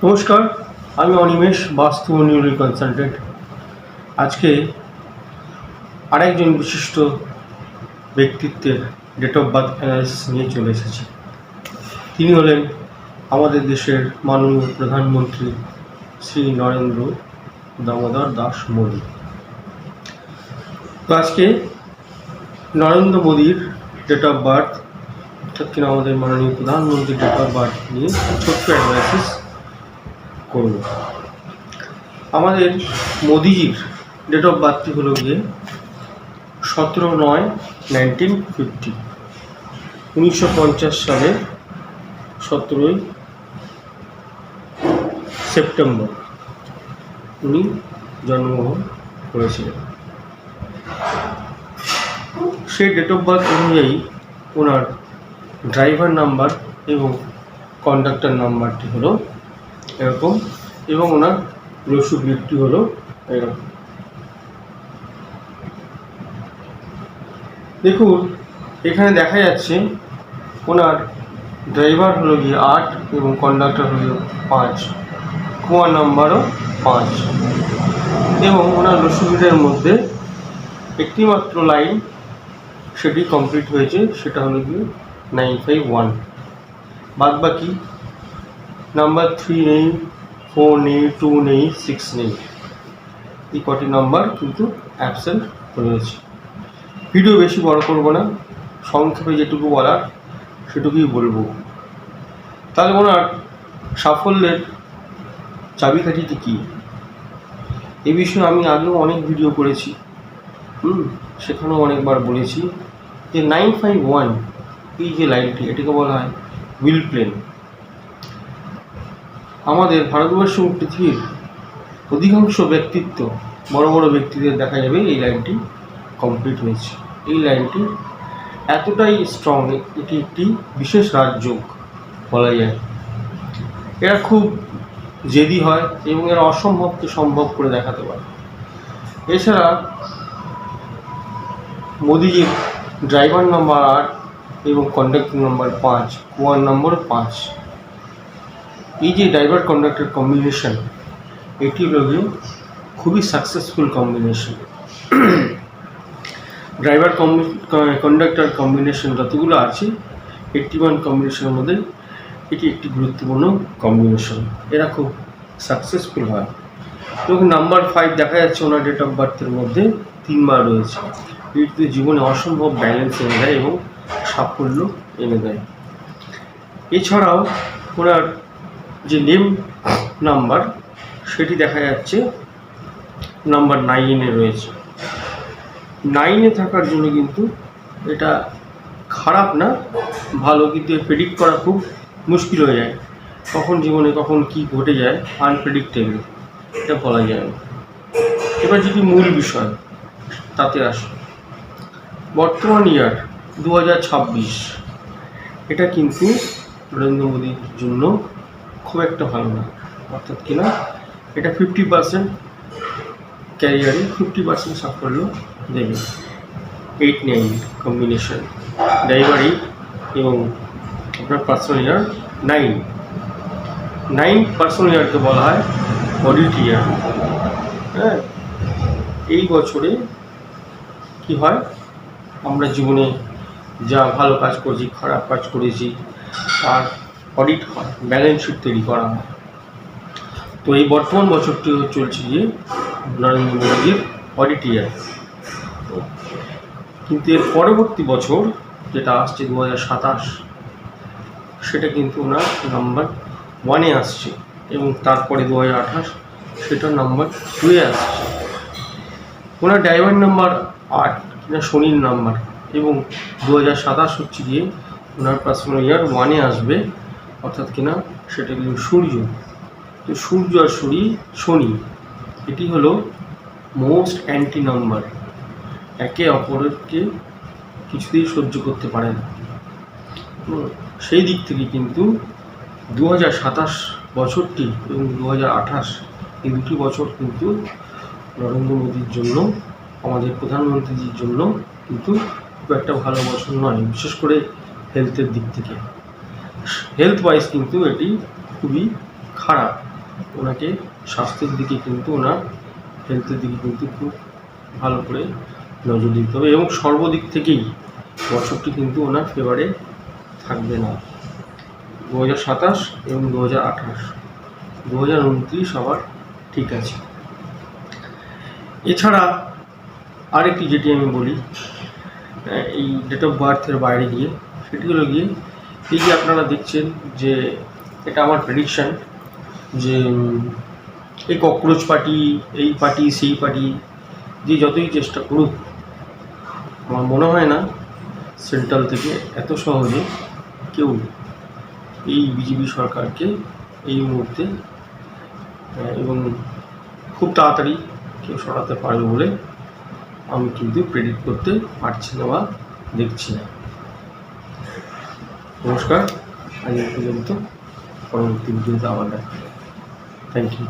নমস্কার, আমি অনিমেষ, বাস্তু ও নিউরো কনসালটেন্ট। আজকে আরেকজন বিশিষ্ট ব্যক্তিত্বের ডেট অফ বার্থ অ্যানালিসিস নিয়ে চলে এসেছি। তিনি হলেন আমাদের দেশের মাননীয় প্রধানমন্ত্রী শ্রী নরেন্দ্র দামোদর দাস মোদী। তো আজকে নরেন্দ্র মোদীর ডেট অফ বার্থ অর্থাৎ কিনা আমাদের মাননীয় প্রধানমন্ত্রীর ডেট অফ বার্থ নিয়ে ছোট্ট অ্যানালাইসিস করব। আমাদের মোদিজির ডেট অফ বার্থটি হলো গিয়ে 17/9/1950, 1950 সালের 17ই সেপ্টেম্বর উনি জন্মগ্রহণ করেছিলেন। সেই ডেট অফ বার্থ অনুযায়ী ওনার ড্রাইভার নাম্বার এবং কন্ডাক্টর নাম্বারটি হলো এরকম, এবং ওনার রসু গ্রিডটি হলো এরকম। দেখুন, এখানে দেখা যাচ্ছে ওনার ড্রাইভার হলো গিয়ে 8 এবং কন্ডাক্টর হলো 5, কুয়া নাম্বারও 5, এবং ওনার রসু গ্রিডের মধ্যে একটি মাত্র লাইন সেটি কমপ্লিট হয়েছে, সেটা হলো গিয়ে 951। বাদ বাকি নাম্বার 3 নেই, 4 নেই, 2 নেই, 6 নেই, এই কটি নাম্বার কিন্তু অ্যাবসেন্ট রয়েছে। ভিডিও বেশি বড় করব না, সংক্ষেপে যেটুকু বলার সেটুকুই বলবো। তাহলে ওনার সাফল্যের চাবিকাঠিটি কী, এ বিষয়ে আমি আগেও অনেক ভিডিও করেছি, সেখানেও অনেকবার বলেছি যে 951 এই যে লাইনটি, এটাকে বলা হয় হুইল প্লেন। আমাদের ভারতবর্ষ এবং পৃথিবীর অধিকাংশ ব্যক্তিত্ব, বড় বড় ব্যক্তিদের দেখা যাবে এই লাইনটি কমপ্লিট হয়েছে। এই লাইনটি এতটাই স্ট্রং, এটি একটি বিশেষ রাজযোগ বলা যায়। এরা খুব জেদি হয় এবং এরা অসম্ভবকে সম্ভব করে দেখাতে পারে। এছাড়া মোদিজির ড্রাইভার নাম্বার 8 এবং কন্ডাক্টর নাম্বার 5, কুয়ার নম্বর 5, এই যে ড্রাইভার কন্ডাক্টর কম্বিনেশন, এটি হলো খুবই successful combination. Driver conductor combination যতগুলো আছে 81 কম্বিনেশনের মধ্যে এটি একটি গুরুত্বপূর্ণ কম্বিনেশন। এরা খুব সাকসেসফুল হয়। এবং নাম্বার 5 দেখা যাচ্ছে ওনার ডেট অফ বার্থের মধ্যে 3 বার রয়েছে। এটি জীবনে অসম্ভব ব্যালেন্স এনে দেয় এবং সাফল্য এনে দেয়। এছাড়াও ওনার যে নেম নাম্বার সেটি দেখা যাচ্ছে নাম্বার 9-এ রয়েছে। 9-এ থাকার জন্য কিন্তু এটা খারাপ না, ভালো, কিন্তু প্রেডিক্ট করা খুব মুশকিল হয়ে যায়। কখন জীবনে কখন কি ঘটে যায় আনপ্রেডিক্টেবল, এটা বলা যায় না। এবার যদি মূল বিষয় তাতে আসে, বর্তমান ইয়ার 2026, এটা কিন্তু নরেন্দ্র মোদীর জন্য খুব একটা ভালো না। অর্থাৎ কিনা এটা 50% ক্যারিয়ারে 50% সাফল্য দেবে। 8-9 কম্বিনেশন, ড্রাইভার 8 এবং আপনার পার্সোনাল ইয়ার 9 পার্সোনাল ইয়ারকে বলা হয় অডিট ইয়ার। হ্যাঁ, এই বছরে কি হয়, আমরা জীবনে যা ভালো কাজ করেছি, খারাপ কাজ করেছি, আর অডিট হয়, ব্যালেন্স শিট তৈরি করা হয়। তো এই বর্তমান বছরটি চলছে গিয়ে নরেন্দ্র মোদীর অডিট ইয়ার। কিন্তু এর পরবর্তী বছর যেটা আসছে 2027, সেটা কিন্তু ওনার নাম্বার 1-এ আসছে, এবং তারপরে 2028 সেটা নাম্বার 2-এ আসছে। ওনার ড্রাইভার নাম্বার 8 কিনা শনির নাম্বার, এবং 2027 হচ্ছে গিয়ে ওনার পার্সোনাল ইয়ার 1-এ আসবে। অর্থাৎ কিনা সেটা কিন্তু সূর্য, তো সূর্য আর শনি এটি হলো মোস্ট অ্যান্টি নাম্বার, একে অপরকে কিছুতেই সহ্য করতে পারে না। সেই দিক থেকে কিন্তু 2027 বছরটি এবং 2028 এই দুটি বছর কিন্তু নরেন্দ্র মোদীর জন্য, আমাদের প্রধানমন্ত্রীজির জন্য কিন্তু খুব একটা ভালো বছর নয়, বিশেষ করে হেলথের দিক থেকে। হেলথ ওয়াইজ কিন্তু এটি খুবই খারাপ। ওনাকে স্বাস্থ্যের দিকে কিন্তু ওনার হেলথের দিকে কিন্তু খুব ভালো করে নজর দিতে হবে এবং সর্বদিক থেকেই বছরটি কিন্তু ওনার ফেভারে থাকবে না। 2027 এবং 2028, 2029 আবার ঠিক আছে। এছাড়া আরেকটি যেটি আমি বলি এই ডেট অফ বার্থের বাইরে গিয়ে, সেটি হলো গিয়ে এই যে আপনারা দেখছেন যে এটা আমার প্রেডিকশান যে এই ককরোচ পার্টি, এই পার্টি, সেই পার্টি যে যতই চেষ্টা করুক, আমার মনে হয় না সেন্ট্রাল থেকে এত সহজে কেউ এই বিজেপি সরকারকে এই মুহূর্তে এবং খুব তাড়াতাড়ি কেউ সরাতে পারবে বলে আমি কিন্তু প্রেডিক্ট করতে পারছি না বা দেখছি না। নমস্কার, আজ এই পর্যন্ত, পরবর্তী ভিডিওতে আবার দেখা। Thank you.